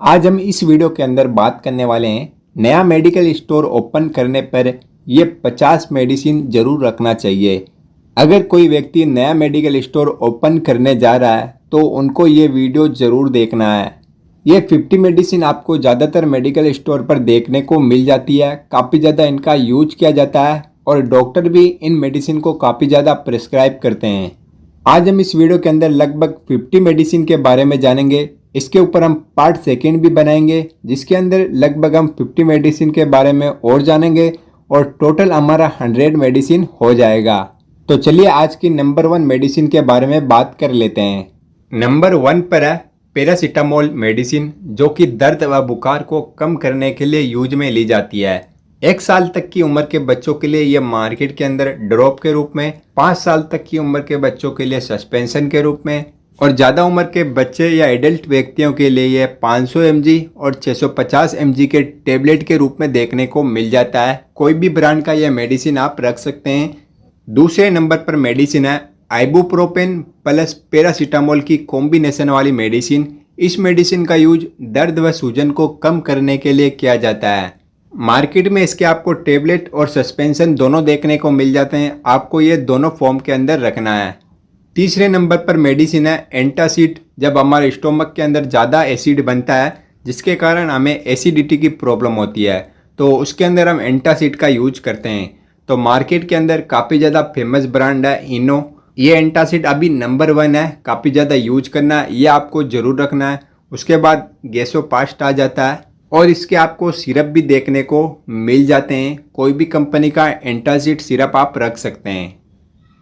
आज हम इस वीडियो के अंदर बात करने वाले हैं नया मेडिकल स्टोर ओपन करने पर ये 50 मेडिसिन जरूर रखना चाहिए। अगर कोई व्यक्ति नया मेडिकल स्टोर ओपन करने जा रहा है तो उनको ये वीडियो जरूर देखना है। ये 50 मेडिसिन आपको ज़्यादातर मेडिकल स्टोर पर देखने को मिल जाती है। काफ़ी ज़्यादा इनका यूज किया जाता है और डॉक्टर भी इन मेडिसिन को काफ़ी ज़्यादा प्रिस्क्राइब करते हैं। आज हम इस वीडियो के अंदर लगभग 50 मेडिसिन के बारे में जानेंगे। इसके ऊपर हम पार्ट सेकेंड भी बनाएंगे जिसके अंदर लगभग हम 50 मेडिसिन के बारे में और जानेंगे और टोटल हमारा 100 मेडिसिन हो जाएगा। तो चलिए आज की नंबर 1 मेडिसिन के बारे में बात कर लेते हैं। नंबर 1 पर है पैरासीटामोल मेडिसिन, जो कि दर्द व बुखार को कम करने के लिए यूज में ली जाती है। 1 साल तक की उम्र के बच्चों के लिए ये मार्केट के अंदर ड्रॉप के रूप में, 5 साल तक की उम्र के बच्चों के लिए सस्पेंशन के रूप में और ज़्यादा उम्र के बच्चे या एडल्ट व्यक्तियों के लिए ये 500 mg और 650 mg के टेबलेट के रूप में देखने को मिल जाता है। कोई भी ब्रांड का यह मेडिसिन आप रख सकते हैं। दूसरे नंबर पर मेडिसिन है आइबुप्रोफेन प्लस पैरासीटामोल की कॉम्बिनेशन वाली मेडिसिन। इस मेडिसिन का यूज दर्द व सूजन को कम करने के लिए किया जाता है। मार्केट में इसके आपको टेबलेट और सस्पेंशन दोनों देखने को मिल जाते हैं। आपको ये दोनों फॉर्म के अंदर रखना है। तीसरे नंबर पर मेडिसिन है एंटासिड। जब हमारे स्टोमक के अंदर ज़्यादा एसिड बनता है जिसके कारण हमें एसिडिटी की प्रॉब्लम होती है तो उसके अंदर हम एंटासिड का यूज करते हैं। तो मार्केट के अंदर काफ़ी ज़्यादा फेमस ब्रांड है इनो। ये एंटासिड अभी नंबर 1 है, काफ़ी ज़्यादा यूज करना है, ये आपको ज़रूर रखना है। उसके बाद गैसोपास्ट आ जाता है और इसके आपको सिरप भी देखने को मिल जाते हैं। कोई भी कंपनी का एंटासिड सिरप आप रख सकते हैं।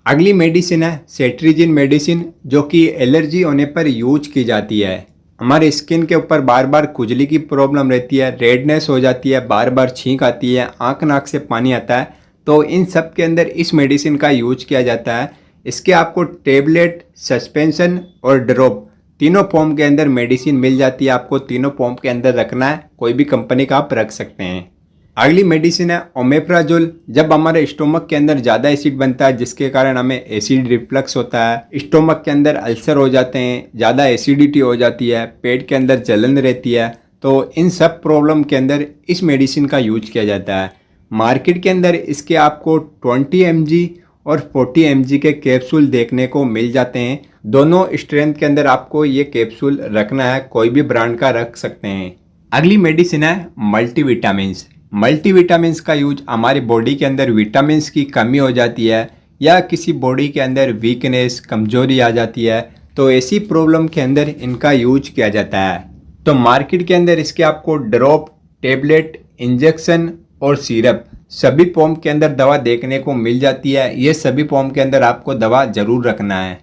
अगली मेडिसिन है सेट्रिजिन मेडिसिन, जो कि एलर्जी होने पर यूज की जाती है। हमारे स्किन के ऊपर बार बार खुजली की प्रॉब्लम रहती है, रेडनेस हो जाती है, बार बार छींक आती है, आँख नाक से पानी आता है, तो इन सब के अंदर इस मेडिसिन का यूज किया जाता है। इसके आपको टेबलेट, सस्पेंशन और ड्रॉप तीनों फॉर्म के अंदर मेडिसिन मिल जाती है। आपको तीनों फॉर्म के अंदर रखना है, कोई भी कंपनी का आप रख सकते हैं। अगली मेडिसिन है ओमेप्राजोल। जब हमारे स्टोमक के अंदर ज़्यादा एसिड बनता है जिसके कारण हमें एसिड रिफ्लक्स होता है, स्टोमक के अंदर अल्सर हो जाते हैं, ज़्यादा एसिडिटी हो जाती है, पेट के अंदर जलन रहती है, तो इन सब प्रॉब्लम के अंदर इस मेडिसिन का यूज किया जाता है। मार्केट के अंदर इसके आपको 20 mg और 40 mg के कैप्सूल देखने को मिल जाते हैं। दोनों स्ट्रेंथ के अंदर आपको ये कैप्सूल रखना है, कोई भी ब्रांड का रख सकते हैं। अगली मेडिसिन है मल्टीविटामिन्स। मल्टीविटामिन्स का यूज हमारी बॉडी के अंदर विटामिन्स की कमी हो जाती है या किसी बॉडी के अंदर वीकनेस, कमजोरी आ जाती है, तो ऐसी प्रॉब्लम के अंदर इनका यूज किया जाता है। तो मार्केट के अंदर इसके आपको ड्रॉप, टेबलेट, इंजेक्शन और सिरप सभी फॉर्म के अंदर दवा देखने को मिल जाती है। ये सभी फॉर्म के अंदर आपको दवा जरूर रखना है।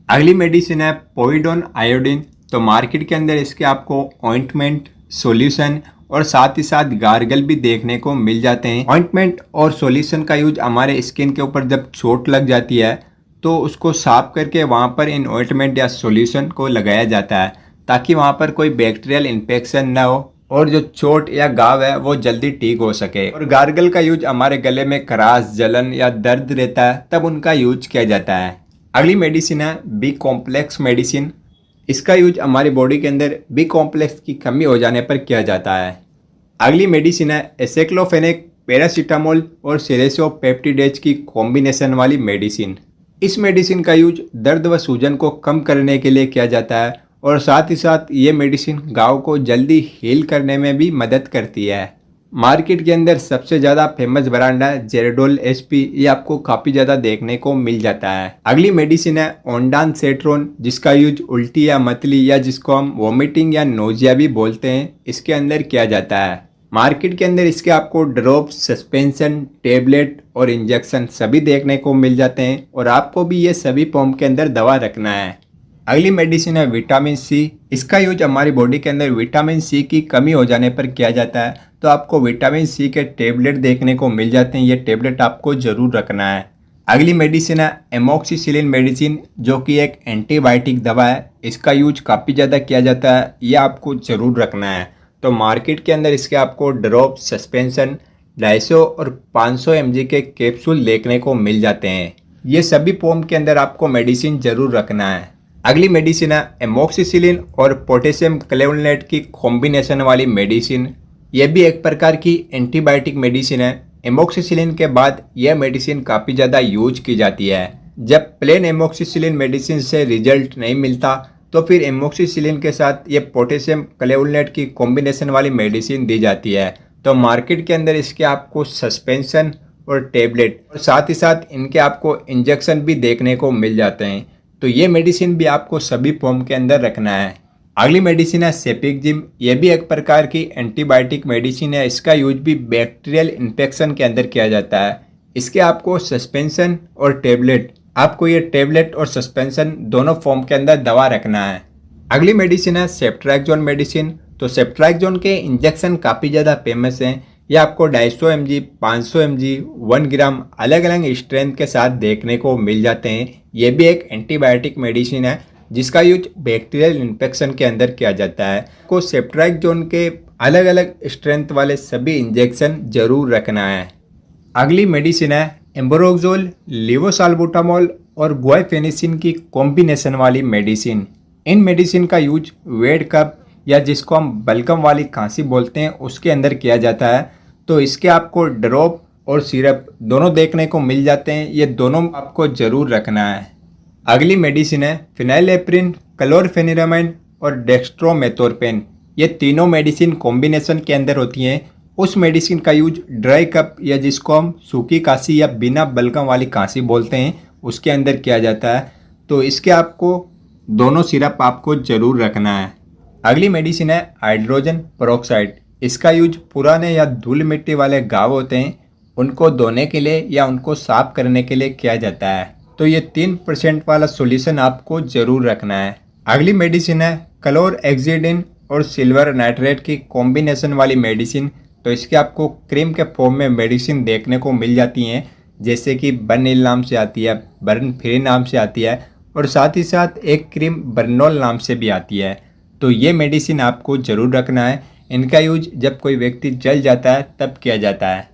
अगली मेडिसिन है पोविडोन आयोडीन। तो मार्केट के अंदर इसके आपको ऑइंटमेंट, सॉल्यूशन और साथ ही साथ गार्गल भी देखने को मिल जाते हैं। ऑइंटमेंट और सॉल्यूशन का यूज हमारे स्किन के ऊपर जब चोट लग जाती है तो उसको साफ करके वहाँ पर इन ऑइंटमेंट या सॉल्यूशन को लगाया जाता है ताकि वहाँ पर कोई बैक्टीरियल इन्फेक्शन ना हो और जो चोट या घाव है वो जल्दी ठीक हो सके। और गार्गल का यूज हमारे गले में खराश, जलन या दर्द रहता है तब उनका यूज किया जाता है। अगली मेडिसिन है बी कॉम्प्लेक्स मेडिसिन। इसका यूज हमारी बॉडी के अंदर बी कॉम्प्लेक्स की कमी हो जाने पर किया जाता है। अगली मेडिसिन है एसेक्लोफेनेक, पैरासीटामोल और सेलेसियोपेप्टिडेज की कॉम्बिनेशन वाली मेडिसिन। इस मेडिसिन का यूज दर्द व सूजन को कम करने के लिए किया जाता है और साथ ही साथ ये मेडिसिन घाव को जल्दी हील करने में भी मदद करती है। मार्केट के अंदर सबसे ज़्यादा फेमस ब्रांड है जेरेडोल एसपी। ये आपको काफ़ी ज़्यादा देखने को मिल जाता है। अगली मेडिसिन है ओंडानसेट्रोन, जिसका यूज उल्टी या मतली या जिसको हम वोमिटिंग या नोजिया भी बोलते हैं, इसके अंदर किया जाता है। मार्केट के अंदर इसके आपको ड्रॉप, सस्पेंशन, टेबलेट और इंजेक्शन सभी देखने को मिल जाते हैं और आपको भी ये सभी फॉर्म के अंदर दवा रखना है। अगली मेडिसिन है विटामिन सी। इसका यूज हमारी बॉडी के अंदर विटामिन सी की कमी हो जाने पर किया जाता है, तो आपको विटामिन सी के टेबलेट देखने को मिल जाते हैं। ये टेबलेट आपको जरूर रखना है। अगली मेडिसिन है एमोक्सिसिलिन मेडिसिन, जो कि एक एंटीबायोटिक दवा है। इसका यूज काफ़ी ज़्यादा किया जाता है, ये आपको जरूर रखना है। तो मार्केट के अंदर इसके आपको ड्रॉप, सस्पेंशन, 250 और 500 mg के कैप्सूल देखने को मिल जाते हैं। ये सभी फॉर्म के अंदर आपको मेडिसिन जरूर रखना है। अगली मेडिसिन है एमोक्सिसिलिन और पोटेशियम क्लेवोनेट की कॉम्बिनेशन वाली मेडिसिन। यह भी एक प्रकार की एंटीबायोटिक मेडिसिन है। एमोक्सिसिलिन के बाद यह मेडिसिन काफ़ी ज़्यादा यूज की जाती है। जब प्लेन एमोक्सिसिलिन मेडिसिन से रिजल्ट नहीं मिलता तो फिर एमोक्सिसिलिन के साथ ये पोटेशियम क्लेवोनेट की कॉम्बिनेशन वाली मेडिसिन दी जाती है। तो मार्केट के अंदर इसके आपको सस्पेंशन और टेबलेट और साथ ही साथ इनके आपको इंजेक्शन भी देखने को मिल जाते हैं। तो ये मेडिसिन भी आपको सभी फॉर्म के अंदर रखना है। अगली मेडिसिन है सेपिक्जिम। यह भी एक प्रकार की एंटीबायोटिक मेडिसिन है। इसका यूज भी बैक्टीरियल इन्फेक्शन के अंदर किया जाता है। इसके आपको सस्पेंशन और टेबलेट, आपको ये टेबलेट और सस्पेंशन दोनों फॉर्म के अंदर दवा रखना है। अगली मेडिसिन है सेफ्ट्रैक्सोन मेडिसिन। तो सेफ्ट्रैक्सोन के इंजेक्शन काफ़ी ज़्यादा फेमस हैं। ये आपको 250 mg, 500 mg, 1 ग्राम अलग अलग स्ट्रेंथ के साथ देखने को मिल जाते हैं। ये भी एक एंटीबायोटिक मेडिसिन है जिसका यूज बैक्टीरियल इन्फेक्शन के अंदर किया जाता है। को सेफ्ट्रैक्सोन के अलग अलग स्ट्रेंथ वाले सभी इंजेक्शन जरूर रखना है। अगली मेडिसिन है एम्ब्रोक्सोल, लेवोसाल्बुटामोल और गुआइफेनेसिन की कॉम्बिनेशन वाली मेडिसिन। इन मेडिसिन का यूज वेड कफ या जिसको हम बलगम वाली खांसी बोलते हैं उसके अंदर किया जाता है। तो इसके आपको ड्रॉप और सिरप दोनों देखने को मिल जाते हैं। ये दोनों आपको ज़रूर रखना है। अगली मेडिसिन है फिनाइलेप्रिन, क्लोरफेनिरामाइन और डेक्स्ट्रोमेथोर्पेन। ये तीनों मेडिसिन कॉम्बिनेशन के अंदर होती हैं। उस मेडिसिन का यूज ड्राई कफ या जिसको हम सूखी खांसी या बिना बलगम वाली खांसी बोलते हैं उसके अंदर किया जाता है। तो इसके आपको दोनों सिरप आपको ज़रूर रखना है। अगली मेडिसिन है हाइड्रोजन पेरोक्साइड। इसका यूज पुराने या धूल मिट्टी वाले घाव होते हैं उनको धोने के लिए या उनको साफ करने के लिए किया जाता है। तो ये 3% वाला सॉल्यूशन आपको ज़रूर रखना है। अगली मेडिसिन है क्लोरहेक्सिडिन और सिल्वर नाइट्रेट की कॉम्बिनेशन वाली मेडिसिन। तो इसके आपको क्रीम के फॉर्म में मेडिसिन देखने को मिल जाती हैं, जैसे कि बर्निल नाम से आती है, बर्न फ्री नाम से आती है और साथ ही साथ एक क्रीम बर्नोल नाम से भी आती है। तो ये मेडिसिन आपको ज़रूर रखना है। इनका यूज जब कोई व्यक्ति जल जाता है तब किया जाता है।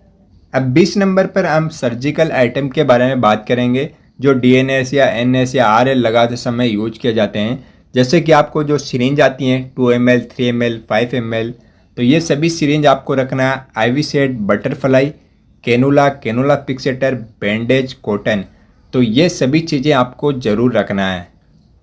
अब 20 नंबर पर हम सर्जिकल आइटम के बारे में बात करेंगे जो डीएनएस या एनएस या आरएल लगाते समय यूज किए जाते हैं। जैसे कि आपको जो सिरिंज आती हैं 2 ml, 3 ml, 5 ml, तो ये सभी सिरिंज आपको रखना है। IV set, butterfly, cannula, cannula fixator, bandage, cotton, तो ये सभी चीज़ें आपको ज़रूर रखना है।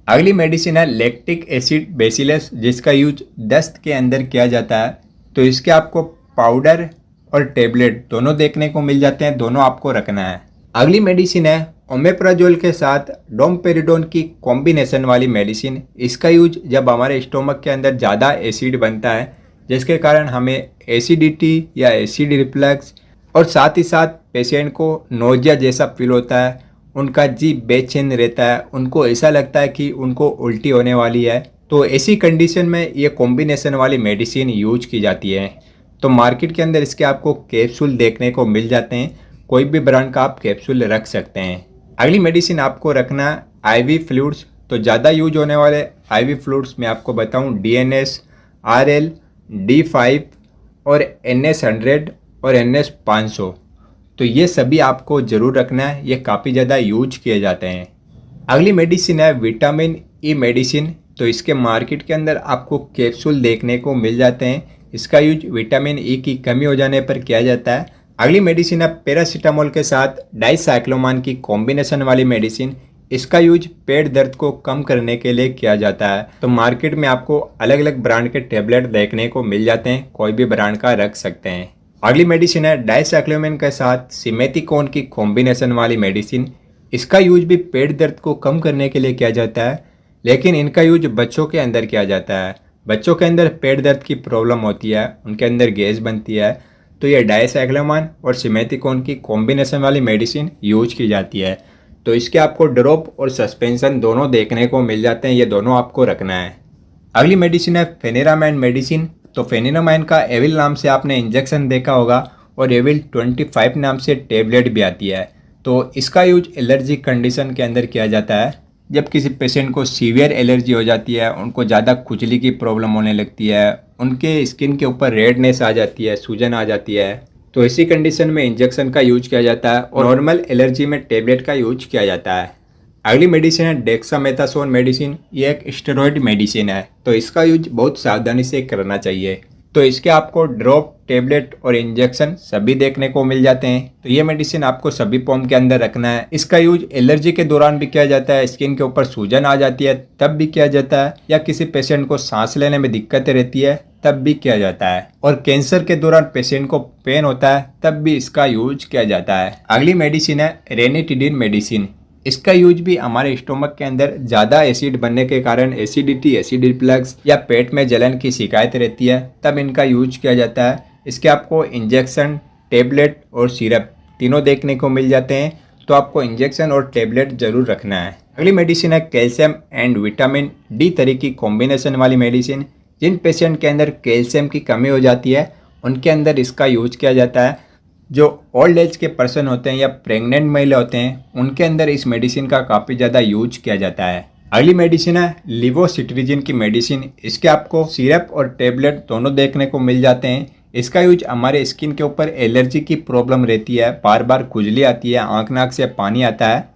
अगली मेडिसिन है लैक्टिक एसिड बेसिलस, जिसका यूज दस्त के अंदर किया जाता है। तो इसके आपको पाउडर और टेबलेट दोनों देखने को मिल जाते हैं, दोनों आपको रखना है। अगली मेडिसिन है ओमेप्राजोल के साथ डोमपेरिडोन की कॉम्बिनेशन वाली मेडिसिन। इसका यूज जब हमारे स्टोमक के अंदर ज़्यादा एसिड बनता है जिसके कारण हमें एसिडिटी या एसिड रिफ्लक्स और साथ ही साथ पेशेंट को नोजिया जैसा फील होता है, उनका जी बेचैन रहता है, उनको ऐसा लगता है कि उनको उल्टी होने वाली है। तो ऐसी कंडीशन में ये कॉम्बिनेशन वाली मेडिसिन यूज की जाती है। तो मार्केट के अंदर इसके आपको कैप्सूल देखने को मिल जाते हैं, कोई भी ब्रांड का आप कैप्सूल रख सकते हैं। अगली मेडिसिन आपको रखना आईवी फ्लूइड्स। तो ज़्यादा यूज होने वाले आईवी फ्लूइड्स मैं आपको बताऊं डीएनएस, आरएल, D5 और NS100 और NS500। तो ये सभी आपको ज़रूर रखना है, ये काफ़ी ज़्यादा यूज किए जाते हैं। अगली मेडिसिन है विटामिन ई मेडिसिन। तो इसके मार्केट के अंदर आपको कैप्सूल देखने को मिल जाते हैं। इसका यूज विटामिन ई की कमी हो जाने पर किया जाता है। अगली मेडिसिन है पैरासीटामोल के साथ डाइसाइक्लोमान की कॉम्बिनेशन वाली मेडिसिन। इसका यूज पेट दर्द को कम करने के लिए किया जाता है। तो मार्केट में आपको अलग अलग ब्रांड के टेबलेट देखने को मिल जाते हैं, कोई भी ब्रांड का रख सकते हैं। अगली मेडिसिन है डाइसाइक्लोमिन के साथ सिमेथिकोन की कॉम्बिनेशन वाली मेडिसिन। इसका यूज भी पेट दर्द को कम करने के लिए किया जाता है, लेकिन इनका यूज बच्चों के अंदर किया जाता है। बच्चों के अंदर पेट दर्द की प्रॉब्लम होती है, उनके अंदर गैस बनती है, तो ये डाइसाइक्लोमान और सिमेथिकोन की कॉम्बिनेशन वाली मेडिसिन यूज की जाती है। तो इसके आपको ड्रॉप और सस्पेंशन दोनों देखने को मिल जाते हैं, ये दोनों आपको रखना है। अगली मेडिसिन है फेनिरामाइन मेडिसिन। तो फेनिरामाइन का एविल नाम से आपने इंजेक्शन देखा होगा और एविल 25 नाम से टेबलेट भी आती है। तो इसका यूज एलर्जी कंडीशन के अंदर किया जाता है। जब किसी पेशेंट को सीवियर एलर्जी हो जाती है, उनको ज़्यादा खुजली की प्रॉब्लम होने लगती है, उनके स्किन के ऊपर रेडनेस आ जाती है, सूजन आ जाती है, तो इसी कंडीशन में इंजेक्शन का यूज किया जाता है और नॉर्मल एलर्जी में टेबलेट का यूज किया जाता है। अगली मेडिसिन है डेक्सामेथासोन मेडिसिन। ये एक स्टेरॉइड मेडिसिन है, तो इसका यूज बहुत सावधानी से करना चाहिए। तो इसके आपको ड्रॉप, टेबलेट और इंजेक्शन सभी देखने को मिल जाते हैं। तो ये मेडिसिन आपको सभी फॉर्म के अंदर रखना है। इसका यूज एलर्जी के दौरान भी किया जाता है, स्किन के ऊपर सूजन आ जाती है तब भी किया जाता है, या किसी पेशेंट को सांस लेने में दिक्कतें रहती है तब भी किया जाता है, और कैंसर के दौरान पेशेंट को पेन होता है तब भी इसका यूज किया जाता है। अगली मेडिसिन है रेनिटिडिन मेडिसिन। इसका यूज भी हमारे स्टोमक के अंदर ज़्यादा एसिड बनने के कारण एसिडिटी, एसिड रिफ्लक्स या पेट में जलन की शिकायत रहती है तब इनका यूज किया जाता है। इसके आपको इंजेक्शन, टेबलेट और सिरप तीनों देखने को मिल जाते हैं, तो आपको इंजेक्शन और टेबलेट जरूर रखना है। अगली मेडिसिन है कैल्शियम एंड विटामिन डी तरह की कॉम्बिनेशन वाली मेडिसिन। जिन पेशेंट के अंदर कैल्शियम की कमी हो जाती है उनके अंदर इसका यूज किया जाता है। जो ओल्ड एज के पर्सन होते हैं या प्रेग्नेंट महिला होते हैं उनके अंदर इस मेडिसिन का काफ़ी ज़्यादा यूज किया जाता है। अगली मेडिसिन है लिवोसिट्रिजिन की मेडिसिन। इसके आपको सिरप और टेबलेट दोनों देखने को मिल जाते हैं। इसका यूज हमारे स्किन के ऊपर एलर्जी की प्रॉब्लम रहती है, बार बार खुजली आती है, आँख नाक से पानी आता है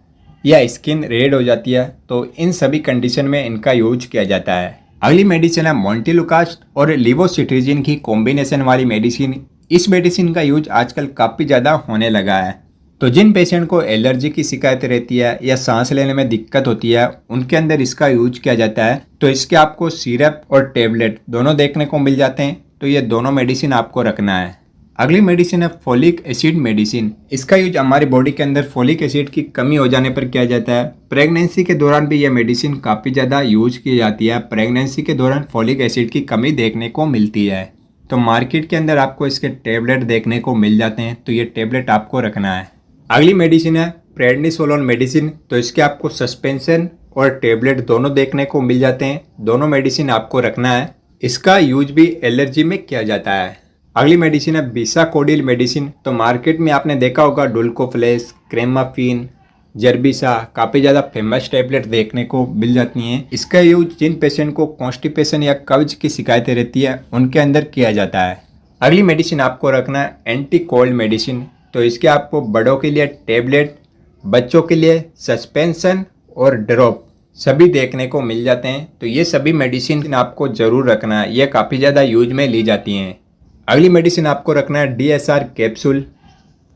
या स्किन रेड हो जाती है, तो इन सभी कंडीशन में इनका यूज किया जाता है। अगली मेडिसिन है मोन्टेलुकास्ट और लिवोसिट्रिजिन की कॉम्बिनेशन वाली मेडिसिन। इस मेडिसिन का यूज आजकल काफ़ी ज़्यादा होने लगा है। तो जिन पेशेंट को एलर्जी की शिकायत रहती है या सांस लेने में दिक्कत होती है उनके अंदर इसका यूज किया जाता है। तो इसके आपको सिरप और टेबलेट दोनों देखने को मिल जाते हैं, तो ये दोनों मेडिसिन आपको रखना है। अगली मेडिसिन है फोलिक एसिड मेडिसिन। इसका यूज हमारी बॉडी के अंदर फोलिक एसिड की कमी हो जाने पर किया जाता है। प्रेगनेंसी के दौरान भी यह मेडिसिन काफ़ी ज़्यादा यूज की जाती है। प्रेगनेंसी के दौरान फोलिक एसिड की कमी देखने को मिलती है, तो मार्केट के अंदर आपको इसके टेबलेट देखने को मिल जाते हैं, तो ये टेबलेट आपको रखना है। अगली मेडिसिन है प्रेडनिसोलोन मेडिसिन। तो इसके आपको सस्पेंशन और टेबलेट दोनों देखने को मिल जाते हैं, दोनों मेडिसिन आपको रखना है। इसका यूज भी एलर्जी में किया जाता है। अगली मेडिसिन है बिसाकोडिल मेडिसिन। तो मार्केट में आपने देखा होगा डुल्कोफ्लेस, क्रेमाफिन, जर्बिसा काफ़ी ज़्यादा फेमस टैबलेट देखने को मिल जाती हैं। इसका यूज जिन पेशेंट को कॉन्स्टिपेशन या कब्ज की शिकायतें रहती है उनके अंदर किया जाता है। अगली मेडिसिन आपको रखना है एंटी कोल्ड मेडिसिन। तो इसके आपको बड़ों के लिए टेबलेट, बच्चों के लिए सस्पेंशन और ड्रॉप सभी देखने को मिल जाते हैं, तो ये सभी मेडिसिन आपको ज़रूर रखना है, ये काफ़ी ज़्यादा यूज में ली जाती हैं। अगली मेडिसिन आपको रखना है DSR कैप्सूल।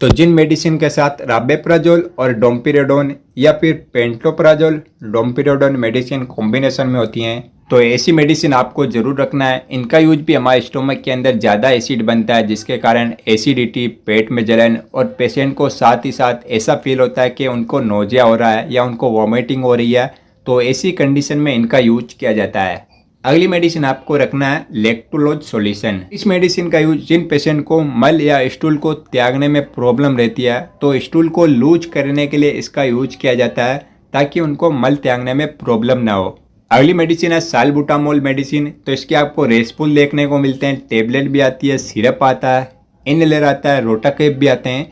तो जिन मेडिसिन के साथ राबेप्राजोल और डोम्पिरेडोन या फिर पेंटोप्राजोल डोम्पिरेडोन मेडिसिन कॉम्बिनेशन में होती हैं, तो ऐसी मेडिसिन आपको जरूर रखना है। इनका यूज भी हमारे स्टोमक के अंदर ज़्यादा एसिड बनता है, जिसके कारण एसिडिटी, पेट में जलन और पेशेंट को साथ ही साथ ऐसा फील होता है कि उनको नोजिया हो रहा है या उनको वॉमिटिंग हो रही है, तो ऐसी कंडीशन में इनका यूज किया जाता है। अगली मेडिसिन आपको रखना है लैक्टुलोज सॉल्यूशन। इस मेडिसिन का यूज जिन पेशेंट को मल या स्टूल को त्यागने में प्रॉब्लम रहती है, तो स्टूल को लूज करने के लिए इसका यूज किया जाता है ताकि उनको मल त्यागने में प्रॉब्लम ना हो। अगली मेडिसिन है साल्बुटामोल मेडिसिन। तो इसके आपको रेसपुल देखने को मिलते हैं, टेबलेट भी आती है, सिरप आता है, इनहेलर आता है, रोटाकेप भी आते हैं।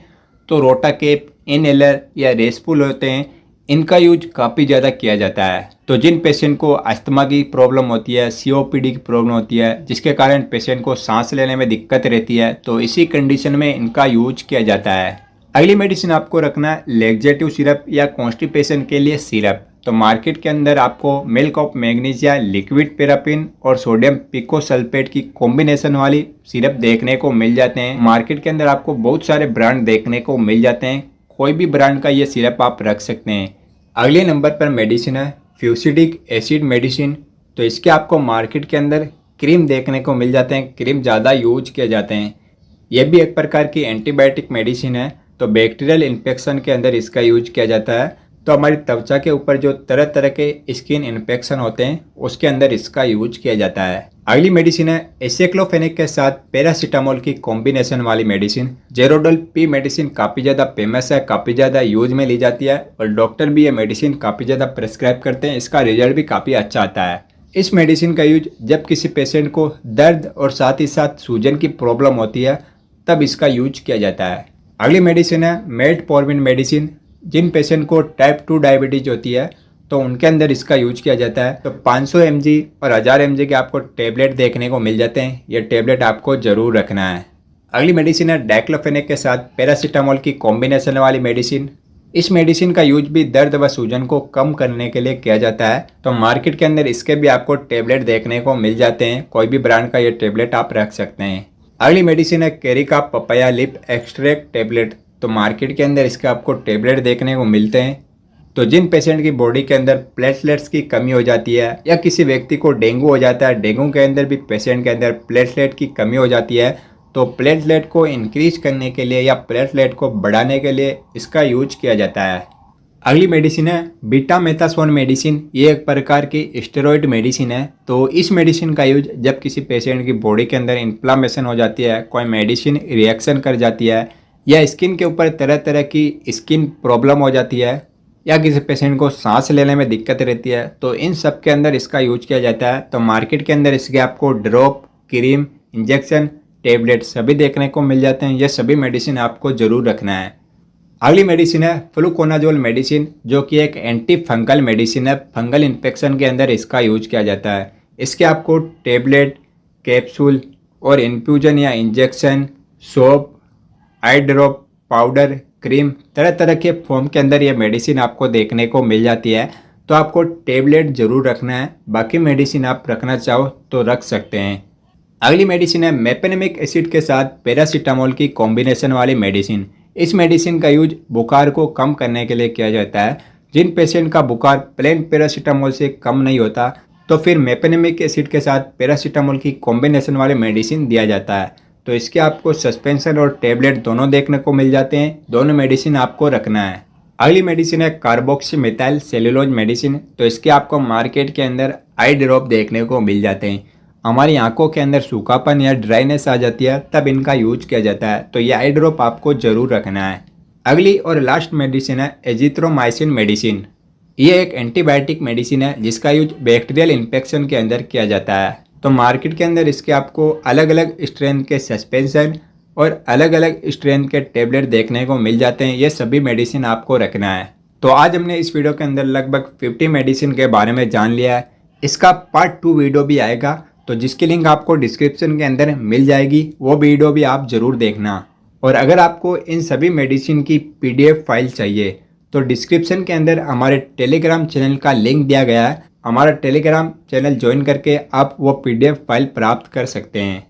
तो रोटाकेप, इनहेलर या रेसपुल होते हैं, इनका यूज काफ़ी ज़्यादा किया जाता है। तो जिन पेशेंट को अस्थमा की प्रॉब्लम होती है, COPD की प्रॉब्लम होती है, जिसके कारण पेशेंट को सांस लेने में दिक्कत रहती है, तो इसी कंडीशन में इनका यूज किया जाता है। अगली मेडिसिन आपको रखना है लैक्सेटिव सिरप या कॉन्स्टिपेशन के लिए सिरप। तो मार्केट के अंदर आपको milk of magnesia, liquid paraffin और सोडियम पिकोसल्फेट की कॉम्बिनेशन वाली सिरप देखने को मिल जाते हैं। मार्केट के अंदर आपको बहुत सारे ब्रांड देखने को मिल जाते हैं, कोई भी ब्रांड का ये सिरप आप रख सकते हैं। अगले नंबर पर मेडिसिन है फ्यूसिडिक एसिड मेडिसिन। तो इसके आपको मार्केट के अंदर क्रीम देखने को मिल जाते हैं, क्रीम ज़्यादा यूज किए जाते हैं। यह भी एक प्रकार की एंटीबायोटिक मेडिसिन है। तो बैक्टीरियल इन्फेक्शन के अंदर इसका यूज किया जाता है। तो हमारी त्वचा के ऊपर जो तरह तरह के स्किन इन्फेक्शन होते हैं उसके अंदर इसका यूज किया जाता है। अगली मेडिसिन है एसेक्लोफेनेक के साथ पैरासीटामोल की कॉम्बिनेशन वाली मेडिसिन। जेरोडोल पी मेडिसिन काफ़ी ज़्यादा फेमस है, काफ़ी ज़्यादा यूज में ली जाती है और डॉक्टर भी ये मेडिसिन काफ़ी ज़्यादा प्रेस्क्राइब करते हैं। इसका रिजल्ट भी काफ़ी अच्छा आता है। इस मेडिसिन का यूज जब किसी पेशेंट को दर्द और साथ ही साथ सूजन की प्रॉब्लम होती है तब इसका यूज किया जाता है। अगली मेडिसिन है मेटफॉर्मिन मेडिसिन। जिन पेशेंट को टाइप 2 डायबिटीज होती है तो उनके अंदर इसका यूज किया जाता है। तो 500 mg और 1000 mg के आपको टेबलेट देखने को मिल जाते हैं, ये टेबलेट आपको जरूर रखना है। अगली मेडिसिन है डाइक्लोफेनेक के साथ पैरासीटामोल की कॉम्बिनेशन वाली मेडिसिन। इस मेडिसिन का यूज भी दर्द व सूजन को कम करने के लिए किया जाता है। तो मार्केट के अंदर इसके भी आपको टेबलेट देखने को मिल जाते हैं, कोई भी ब्रांड का ये टेबलेट आप रख सकते हैं। अगली मेडिसिन है केरी का पपाया लिप एक्सट्रैक्ट टेबलेट। तो मार्केट के अंदर इसके आपको टेबलेट देखने को मिलते हैं। तो जिन पेशेंट की बॉडी के अंदर प्लेटलेट्स की कमी हो जाती है या किसी व्यक्ति को डेंगू हो जाता है, डेंगू के अंदर भी पेशेंट के अंदर प्लेटलेट की कमी हो जाती है, तो प्लेटलेट को इंक्रीज करने के लिए या प्लेटलेट को बढ़ाने के लिए इसका यूज किया जाता है। अगली मेडिसिन है बीटा मेथासोन मेडिसिन। ये एक प्रकार की स्टेरॉइड मेडिसिन है। तो इस मेडिसिन का यूज जब किसी पेशेंट की बॉडी के अंदर इन्फ्लामेशन हो जाती है, कोई मेडिसिन रिएक्शन कर जाती है, या स्किन के ऊपर तरह तरह की स्किन प्रॉब्लम हो जाती है, या किसी पेशेंट को सांस लेने में दिक्कत रहती है, तो इन सब के अंदर इसका यूज किया जाता है। तो मार्केट के अंदर इसके आपको ड्रॉप, क्रीम, इंजेक्शन, टेबलेट सभी देखने को मिल जाते हैं। ये सभी मेडिसिन आपको जरूर रखना है। अगली मेडिसिन है फ्लूकोनाजोल मेडिसिन, जो कि एक एंटी फंगल मेडिसिन है। फंगल इन्फेक्शन के अंदर इसका यूज किया जाता है। इसके आपको टेबलेट, कैप्सूल और इन्फ्यूजन या इंजेक्शन, सोप, आई ड्रॉप, पाउडर, क्रीम, तरह तरह के फॉर्म के अंदर ये मेडिसिन आपको देखने को मिल जाती है। तो आपको टेबलेट जरूर रखना है, बाकी मेडिसिन आप रखना चाहो तो रख सकते हैं। अगली मेडिसिन है मेपेनेमिक एसिड के साथ पैरासीटामोल की कॉम्बिनेशन वाली मेडिसिन। इस मेडिसिन का यूज बुखार को कम करने के लिए किया जाता है। जिन पेशेंट का बुखार प्लेन पैरासीटामोल से कम नहीं होता, तो फिर मेपेनेमिक एसिड के साथ पैरासीटामोल की कॉम्बिनेशन वाली मेडिसिन दिया जाता है। तो इसके आपको सस्पेंशन और टेबलेट दोनों देखने को मिल जाते हैं। दोनों मेडिसिन आपको रखना है। अगली मेडिसिन है कार्बोक्सीमेथाइल सेलुलोज मेडिसिन। तो इसके आपको मार्केट के अंदर आई ड्रॉप देखने को मिल जाते हैं। हमारी आंखों के अंदर सूखापन या ड्राइनेस आ जाती है, तब इनका यूज किया जाता है। तो ये आई ड्रॉप आपको जरूर रखना है। अगली और लास्ट मेडिसिन है एजिथ्रोमाइसिन मेडिसिन। ये एक एंटीबायोटिक मेडिसिन है जिसका यूज बैक्टीरियल इन्फेक्शन के अंदर किया जाता है। तो मार्केट के अंदर इसके आपको अलग अलग स्ट्रेंथ के सस्पेंशन और अलग अलग स्ट्रेंथ के टेबलेट देखने को मिल जाते हैं। ये सभी मेडिसिन आपको रखना है। तो आज हमने इस वीडियो के अंदर लगभग 50 मेडिसिन के बारे में जान लिया है। इसका पार्ट 2 वीडियो भी आएगा, तो जिसकी लिंक आपको डिस्क्रिप्शन के अंदर मिल जाएगी। वो वीडियो भी आप ज़रूर देखना। और अगर आपको इन सभी मेडिसिन की PDF फाइल चाहिए तो डिस्क्रिप्शन के अंदर हमारे टेलीग्राम चैनल का लिंक दिया गया है। हमारा टेलीग्राम चैनल ज्वाइन करके आप वो PDF फाइल प्राप्त कर सकते हैं।